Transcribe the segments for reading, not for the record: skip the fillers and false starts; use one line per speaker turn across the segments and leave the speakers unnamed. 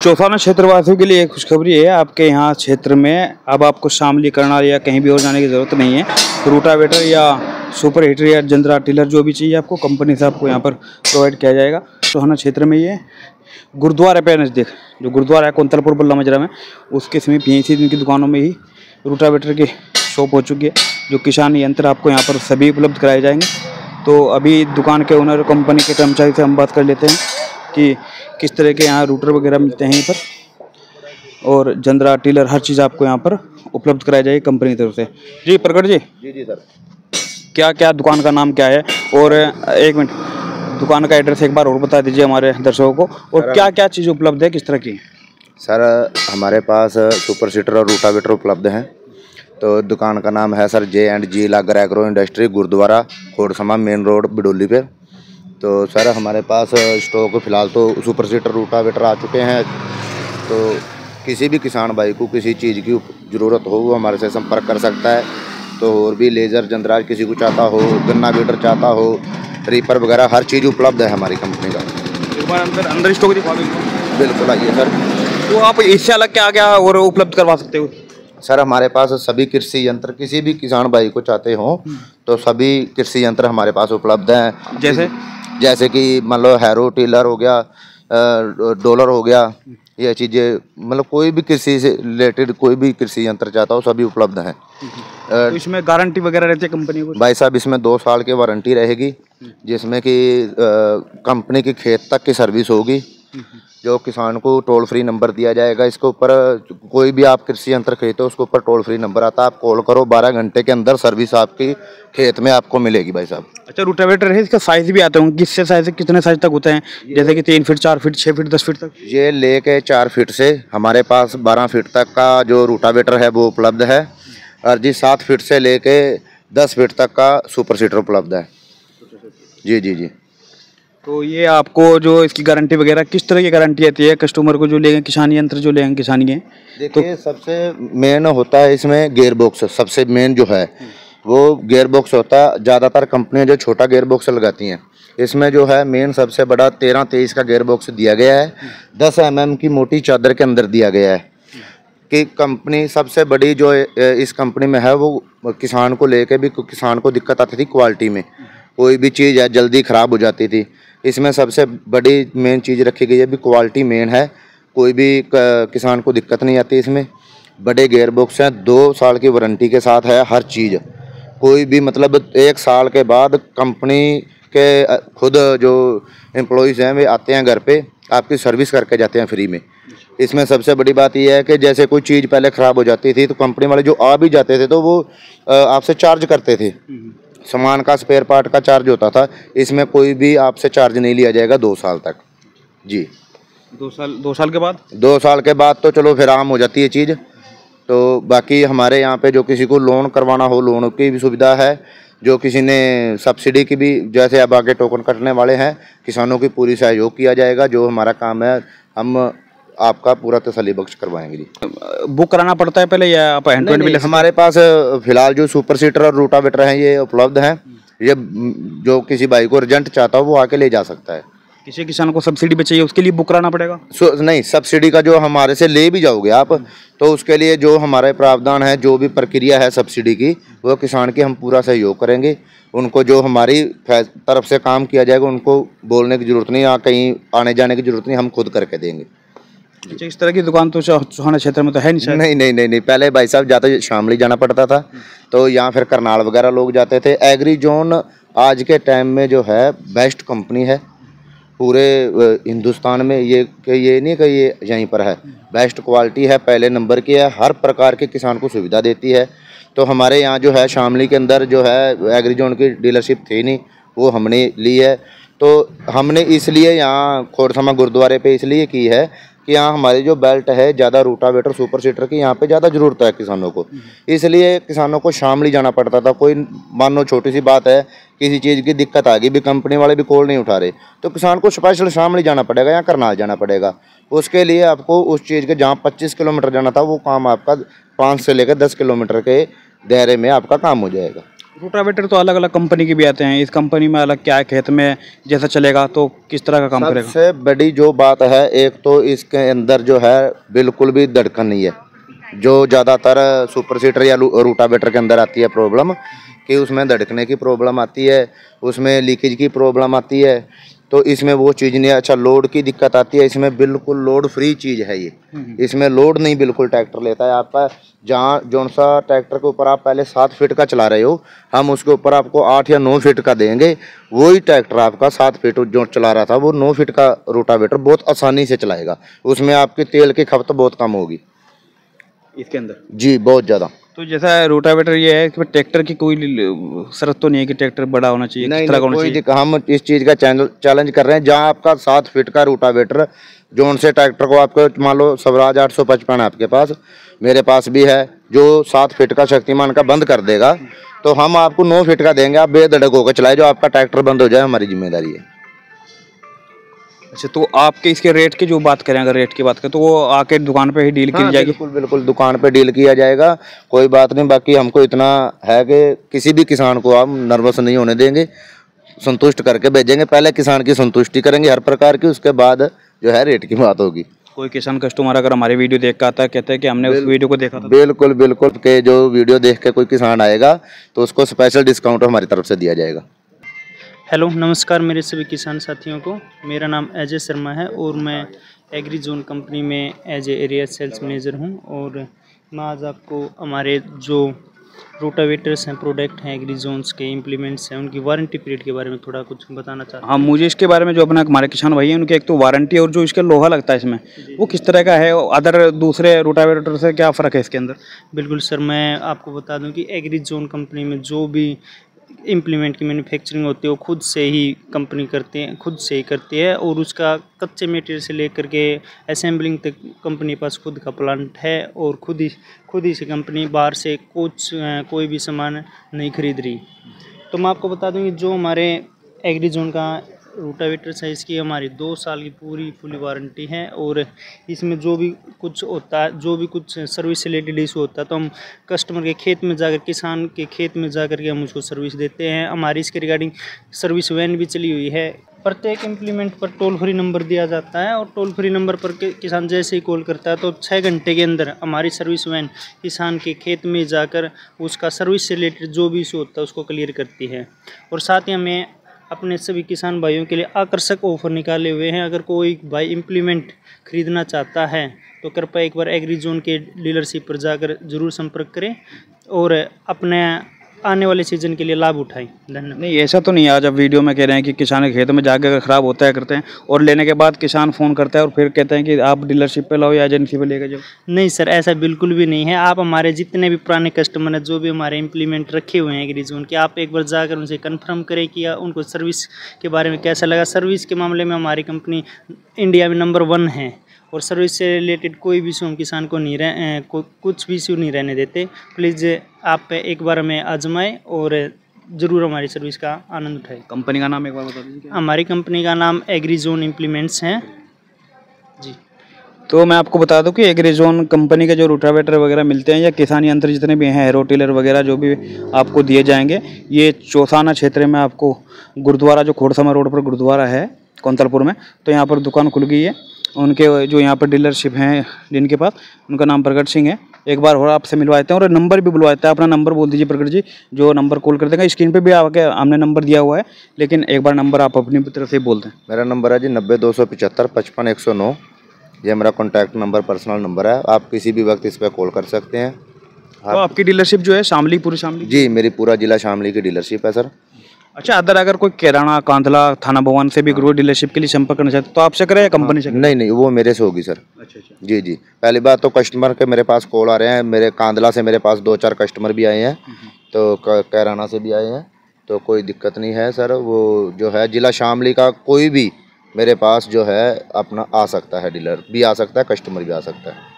चौथाना क्षेत्रवासियों के लिए एक खुशखबरी है। आपके यहाँ क्षेत्र में अब आपको शामली, करनाल या कहीं भी और जाने की ज़रूरत नहीं है। रूटावेटर या सुपर हीटर या जंदरा टिलर जो भी चाहिए आपको कंपनी से आपको यहाँ पर प्रोवाइड किया जाएगा। चौथाना क्षेत्र में ये गुरुद्वारा पे नज़दीक जो गुरुद्वारा है कोंतलपुर बल्ला मजरा में, उसके समीप यहीं से इनकी दुकानों में ही रूटावेटर की शॉप हो चुकी है। जो किसान यंत्र आपको यहाँ पर सभी उपलब्ध कराए जाएंगे। तो अभी दुकान के ओनर कंपनी के कर्मचारी से हम बात कर लेते हैं कि किस तरह के यहाँ रूटर वगैरह मिलते हैं यहाँ पर, और जंदरा टिलर हर चीज़ आपको यहाँ पर उपलब्ध कराई जाएगी कंपनी की तरफ से। जी प्रकट जी।
जी सर।
क्या क्या दुकान का नाम क्या है, और एक मिनट दुकान का एड्रेस एक बार और बता दीजिए हमारे दर्शकों को, और क्या क्या चीज़ उपलब्ध है, किस तरह की?
सर हमारे पास सुपर सीटर और रूटावेटर उपलब्ध हैं। तो दुकान का नाम है सर J&G लागर agro industry, Gurudwara Khodsama main road Bidoli पे। तो सर हमारे पास स्टॉक फ़िलहाल तो सुपर सीटर रूटावेटर आ चुके हैं। तो किसी भी किसान भाई को किसी चीज़ की ज़रूरत हो वो हमारे से संपर्क कर सकता है। तो और भी लेज़र जंदराज किसी को चाहता हो, गन्ना बीटर चाहता हो, रीपर वगैरह हर चीज़ उपलब्ध है हमारी कंपनी का।
एक बार अंदर स्टॉक दिखा दो।
बिल्कुल आइए सर।
तो आप इससे अलग क्या क्या और उपलब्ध करवा सकते हो?
सर हमारे पास सभी कृषि यंत्र किसी भी किसान भाई को चाहते हो तो सभी कृषि यंत्र हमारे पास उपलब्ध हैं। जैसे कि मान लो हैरो टिलर हो गया, डोलर हो गया, ये चीज़ें मतलब कोई भी कृषि से रिलेटेड कोई भी कृषि यंत्र चाहता हो सभी उपलब्ध हैं।
तो इसमें गारंटी वगैरह रहती है कंपनी को?
भाई साहब इसमें 2 साल की वारंटी रहेगी, जिसमें कि कंपनी की खेत तक की सर्विस होगी। जो किसान को टोल फ्री नंबर दिया जाएगा, इसके ऊपर कोई भी आप कृषि यंत्र खरीदते हो उसके ऊपर टोल फ्री नंबर आता है। आप कॉल करो 12 घंटे के अंदर सर्विस आपकी खेत में आपको मिलेगी भाई साहब।
अच्छा रूटावेटर है, इसका साइज़ भी आते होंगे, किससे साइज कितने साइज तक होते हैं? जैसे कि 3 फीट 4 फीट 6 फीट 10 फीट तक?
ये लेके 4 फीट से हमारे पास 12 फीट तक का जो रूटावेटर है वो उपलब्ध है, और जी 7 फीट से लेके 10 फीट तक का सुपर सीटर उपलब्ध है। जी जी जी।
तो ये आपको जो इसकी गारंटी वगैरह किस तरह की गारंटी आती है कस्टमर को जो लेंगे, किसानी यंत्र जो लेंगे किसानी के?
देखिए तो सबसे मेन होता है इसमें गियर बॉक्स। सबसे मेन जो है वो गियर बॉक्स होता है। ज़्यादातर कंपनियां जो छोटा गियर बॉक्स लगाती हैं, इसमें जो है मेन सबसे बड़ा 13-23 का गियर बॉक्स दिया गया है। 10 mm की मोटी चादर के अंदर दिया गया है कि कंपनी सबसे बड़ी जो इस कंपनी में है वो किसान को लेके भी किसान को दिक्कत आती थी क्वालिटी में। कोई भी चीज़ है जल्दी ख़राब हो जाती थी। इसमें सबसे बड़ी मेन चीज़ रखी गई है भी क्वालिटी मेन है, कोई भी किसान को दिक्कत नहीं आती। इसमें बड़े गियर बॉक्स हैं, 2 साल की वारंटी के साथ है हर चीज़। कोई भी मतलब 1 साल के बाद कंपनी के खुद जो एम्प्लॉइज़ हैं वे आते हैं घर पे, आपकी सर्विस करके जाते हैं फ्री में। इसमें सबसे बड़ी बात यह है कि जैसे कोई चीज़ पहले ख़राब हो जाती थी तो कंपनी वाले जो आ भी जाते थे तो वो आपसे चार्ज करते थे, सामान का स्पेयर पार्ट का चार्ज होता था। इसमें कोई भी आपसे चार्ज नहीं लिया जाएगा 2 साल तक। जी
2 साल के बाद?
2 साल के बाद तो चलो फिर आम हो जाती है चीज़। तो बाकी हमारे यहाँ पे जो किसी को लोन करवाना हो लोन की भी सुविधा है। जो किसी ने सब्सिडी की भी, जैसे अब आगे टोकन कटने वाले हैं, किसानों की पूरी सहयोग किया जाएगा। जो हमारा काम है हम आपका पूरा तसल्ली बख्श करवाएंगे। जी
बुक कराना पड़ता है पहले या आप हैंड टू हैंड भी ले?
हमारे पास फिलहाल जो सुपर सीटर और रूटावेटर हैं ये उपलब्ध हैं। ये जो किसी भाई को अर्जेंट चाहता हो वो आके ले जा सकता है।
किसी किसान को सब्सिडी पे चाहिए उसके लिए बुक कराना पड़ेगा?
नहीं, सब्सिडी का जो हमारे से ले भी जाओगे आप तो उसके लिए जो हमारे प्रावधान है, जो भी प्रक्रिया है सब्सिडी की, वो किसान की हम पूरा सहयोग करेंगे। उनको जो हमारी तरफ से काम किया जाएगा उनको बोलने की ज़रूरत नहीं, या कहीं आने जाने की ज़रूरत नहीं, हम खुद करके देंगे।
अच्छा इस तरह की दुकान तो चौहाना क्षेत्र में तो है नहीं?
नहीं। पहले भाई साहब जाते शामली जाना पड़ता था, तो यहाँ फिर करनाल वगैरह लोग जाते थे। एग्री जोन आज के टाइम में जो है बेस्ट कंपनी है पूरे हिंदुस्तान में। ये नहीं कि ये यहीं पर है, बेस्ट क्वालिटी है, पहले नंबर की है, हर प्रकार के किसान को सुविधा देती है। तो हमारे यहाँ जो है शामली के अंदर जो है एग्री जोन की डीलरशिप थी नहीं, वो हमने ली है। तो हमने इसलिए यहाँ खोड़समा गुरुद्वारे पे इसलिए की है कि यहाँ हमारी जो बेल्ट है ज़्यादा रूटावेटर सुपर सीटर की यहाँ पे ज़्यादा ज़रूरत है किसानों को। इसलिए किसानों को शामली जाना पड़ता था। कोई मान लो छोटी सी बात है, किसी चीज़ की दिक्कत आ गई भी, कंपनी वाले भी कॉल नहीं उठा रहे, तो किसान को स्पेशल शामली जाना पड़ेगा या करनाल जाना पड़ेगा। उसके लिए आपको उस चीज़ के जहाँ 25 किलोमीटर जाना था वो काम आपका 5 से लेकर 10 किलोमीटर के दायरे में आपका काम हो जाएगा।
रोटावेटर तो अलग अलग कंपनी के भी आते हैं, इस कंपनी में अलग क्या है, खेत में जैसा चलेगा तो किस तरह का काम करेगा?
सबसे बड़ी जो बात है, एक तो इसके अंदर जो है बिल्कुल भी धड़कन नहीं है, जो ज़्यादातर सुपर सीटर या रोटावेटर के अंदर आती है प्रॉब्लम, कि उसमें धड़कने की प्रॉब्लम आती है, उसमें लीकेज की प्रॉब्लम आती है, तो इसमें वो चीज़ नहीं है। अच्छा, लोड की दिक्कत आती है, इसमें बिल्कुल लोड फ्री चीज़ है ये, इसमें लोड नहीं बिल्कुल ट्रैक्टर लेता है आपका। जहाँ जौन सा ट्रैक्टर के ऊपर आप पहले 7 फीट का चला रहे हो, हम उसके ऊपर आपको 8 या 9 फीट का देंगे, वही ट्रैक्टर आपका 7 फीट जो चला रहा था वो 9 फीट का रोटावेटर बहुत आसानी से चलाएगा। उसमें आपकी तेल की खपत बहुत कम होगी
इसके अंदर
जी, बहुत ज़्यादा।
तो जैसा रोटावेटर ये है कि ट्रैक्टर की कोई शर्त तो नहीं है कि ट्रैक्टर बड़ा होना चाहिए,
नहीं,
किस तरह का होना चाहिए?
हम इस चीज़ का चैलेंज कर रहे हैं। जहाँ आपका 7 फीट का रोटावेटर, जोन से ट्रैक्टर को आपको मान लो स्वराज 855 है आपके पास, मेरे पास भी है, जो 7 फीट का शक्तिमान का बंद कर देगा, तो हम आपको 9 फीट का देंगे, आप बेधड़क होकर चलाए, जो आपका ट्रैक्टर बंद हो जाए हमारी जिम्मेदारी है।
अच्छा, तो आपके इसके रेट की जो बात करें, अगर रेट की बात करें तो वो आके दुकान पे ही डील की जाएगी?
बिल्कुल बिल्कुल, दुकान पे डील किया जाएगा, कोई बात नहीं। बाकी हमको इतना है कि किसी भी किसान को हम नर्वस नहीं होने देंगे, संतुष्ट करके भेजेंगे। पहले किसान की संतुष्टि करेंगे हर प्रकार की, उसके बाद जो है रेट की बात होगी।
कोई किसान कस्टमर अगर हमारी वीडियो देख कर आता है, कहते हैं कि हमने उस वीडियो को देखा था,
बिल्कुल बिल्कुल, के जो वीडियो देख के कोई किसान आएगा तो उसको स्पेशल डिस्काउंट हमारी तरफ से दिया जाएगा।
हेलो, नमस्कार मेरे सभी किसान साथियों को। मेरा नाम अजय शर्मा है और मैं एग्री जोन कंपनी में as a area sales manager हूं, और मैं आज आपको हमारे जो रोटावेटर्स हैं, प्रोडक्ट हैं एग्री जोन्स के, इम्प्लीमेंट्स हैं, उनकी वारंटी पीरियड के बारे में थोड़ा कुछ बताना चाहता हूँ।
हाँ, मुझे इसके बारे में जो अपना हमारे किसान भाई हैं उनके एक तो वारंटी और जो इसका लोहा लगता है इसमें, वो किस तरह का है, अदर दूसरे रोटावेटर से क्या फ़र्क है इसके अंदर?
बिल्कुल सर, मैं आपको बता दूं कि एग्री जोन कंपनी में जो भी इम्प्लीमेंट की मैन्युफैक्चरिंग होती है वो खुद से ही कंपनी खुद से ही करती है, और उसका कच्चे मटेरियल से लेकर के असेंबलिंग तक कंपनी के पास खुद का प्लांट है, और खुद ही से कंपनी बाहर से कोई भी सामान नहीं खरीद रही। तो मैं आपको बता दूं कि जो हमारे एग्री जोन का रोटावेटर्स है, इसकी हमारी 2 साल की पूरी फुली वारंटी है, और इसमें जो भी कुछ होता है, जो भी कुछ सर्विस से रिलेटेड इशू होता है, तो हम कस्टमर के खेत में जाकर, किसान के खेत में जाकर के हम उसको सर्विस देते हैं। हमारी इसके रिगार्डिंग सर्विस वैन भी चली हुई है। प्रत्येक इम्प्लीमेंट पर टोल फ्री नंबर दिया जाता है, और टोल फ्री नंबर पर किसान जैसे ही कॉल करता है तो 6 घंटे के अंदर हमारी सर्विस वैन किसान के खेत में जाकर उसका सर्विस से रिलेटेड जो भी इशू होता है उसको क्लियर करती है। और साथ ही हमें अपने सभी किसान भाइयों के लिए आकर्षक ऑफर निकाले हुए हैं। अगर कोई भाई इम्प्लीमेंट खरीदना चाहता है तो कृपया एक बार एग्री जोन के डीलरशिप पर जाकर ज़रूर संपर्क करें और अपने आने वाले सीजन के लिए लाभ उठाएं। धन्यवाद।
नहीं, ऐसा तो नहीं है। आज आप वीडियो में कह रहे हैं कि किसान के खेत में जाकर अगर ख़राब होता है करते हैं, और लेने के बाद किसान फ़ोन करता है और फिर कहते हैं कि आप डीलरशिप पे लाओ या एजेंसी पे लेकर जाओ।
नहीं सर, ऐसा बिल्कुल भी नहीं है। आप हमारे जितने भी पुराने कस्टमर हैं, जो भी हमारे इम्प्लीमेंट रखे हुए हैं एग्री जोन के, आप एक बार जाकर उनसे कंफर्म करें कि उनको सर्विस के बारे में कैसा लगा। सर्विस के मामले में हमारी कंपनी इंडिया में नंबर 1 है, और सर्विस से रिलेटेड कोई भी इशू हम किसान को नहीं कुछ भी इशू नहीं रहने देते। प्लीज़ आप एक बार हमें आजमाएं और ज़रूर हमारी सर्विस का आनंद उठाएं।
कंपनी का नाम एक बार बता दीजिए।
हमारी कंपनी का नाम एग्री जोन इम्प्लीमेंट्स हैं जी।
तो मैं आपको बता दूं कि एग्री जोन कंपनी के जो रोटावेटर वगैरह मिलते हैं या किसान यंत्र जितने भी हैं, हैरो टिलर वगैरह जो भी आपको दिए जाएंगे, ये चौसाना क्षेत्र में आपको गुरुद्वारा, जो खोड़समा रोड पर गुरुद्वारा है कौंतलपुर में, तो यहाँ पर दुकान खुल गई है। उनके जो यहाँ पर डीलरशिप हैं जिनके पास, उनका नाम प्रगट सिंह है। एक बार और आपसे मिलवाते हैं और नंबर भी बुलवाते हैं। अपना नंबर बोल दीजिए प्रगट जी, जो नंबर कॉल कर देंगे। स्क्रीन पे भी आके हमने नंबर दिया हुआ है, लेकिन एक बार नंबर आप अपनी तरफ से बोल दें।
मेरा नंबर है जी 90-275 55-109। ये मेरा कॉन्टैक्ट नंबर, पर्सनल नंबर है। आप किसी भी वक्त इस पर कॉल कर सकते हैं।
तो आपकी डीलरशिप जो है शामली, पूरी शामली?
जी, मेरी पूरा जिला शामली की डीलरशिप है सर।
अच्छा, अगर कोई कैराना, कांधला, थाना भवन से भी ग्रो डीलरशिप के लिए संपर्क करना चाहते तो आपसे करें या कंपनी से?
नहीं, वो मेरे से होगी सर।
अच्छा।
जी। पहली बात तो कस्टमर के मेरे पास कॉल आ रहे हैं। मेरे कांधला से मेरे पास 2-4 कस्टमर भी आए हैं, तो कैराना से भी आए हैं, तो कोई दिक्कत नहीं है सर। वो जो है जिला शामली का कोई भी मेरे पास जो है अपना आ सकता है, डीलर भी आ सकता है, कस्टमर भी आ सकता है।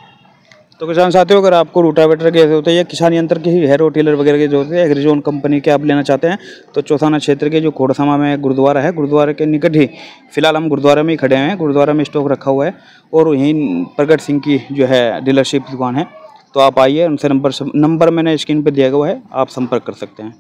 तो किसान साथियों, अगर आपको रोटावेटर के होते हैं या किसान यंत्र के ही हैरो टिलर वगैरह के जो होते हैं एग्री जोन कंपनी के आप लेना चाहते हैं, तो चौसाना क्षेत्र के जो खोड़समा में गुरुद्वारा है, गुरुद्वारे के निकट ही, फिलहाल हम गुरुद्वारा में ही खड़े हैं। गुरुद्वारा में स्टॉक रखा हुआ है और यहीं प्रगट सिंह की जो है डीलरशिप दुकान है। तो आप आइए, उनसे नंबर मैंने स्क्रीन पर दिया हुआ है, आप संपर्क कर सकते हैं।